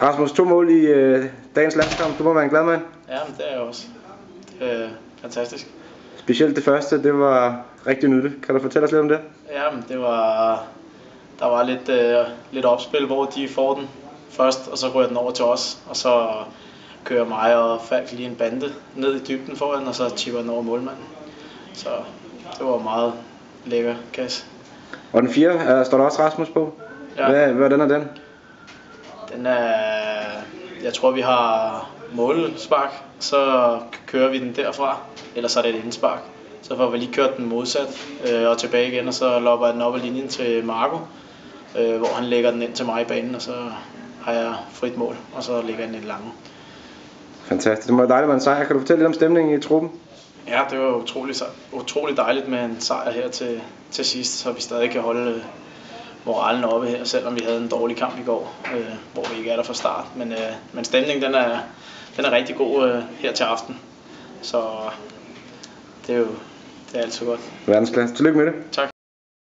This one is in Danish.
Rasmus, 2 mål i dagens landskamp. Du må være en glad mand. Ja, men det er jeg også. Fantastisk. Specielt det første, det var rigtig nyttigt. Kan du fortælle os lidt om det? Ja, men der var lidt opspil, hvor de får den først, og så ryger den over til os, og så kører mig og Falk lige en bande ned i dybden foran, og så chipper den over målmanden. Så det var meget lækker kasse. Og den 4 står der også Rasmus på. Ja. Hvordan er den? Den er, jeg tror vi har målspark, så kører vi den derfra, ellers så er det et indspark. Så får vi lige kørt den modsat og tilbage igen, og så lopper jeg den op ad linjen til Marco, hvor han lægger den ind til mig i banen, og så har jeg frit mål, og så lægger jeg den i den lange. Fantastisk. Det må være dejligt med en sejr. Kan du fortælle lidt om stemningen i truppen? Ja, det var utrolig dejligt med en sejr her til sidst, så vi stadig kan holde moralen oppe her, selvom vi havde en dårlig kamp i går, hvor vi ikke er der fra start. Men stemningen den er rigtig god her til aften, så det er altid godt. Verdensklasse. Tillykke med det. Tak.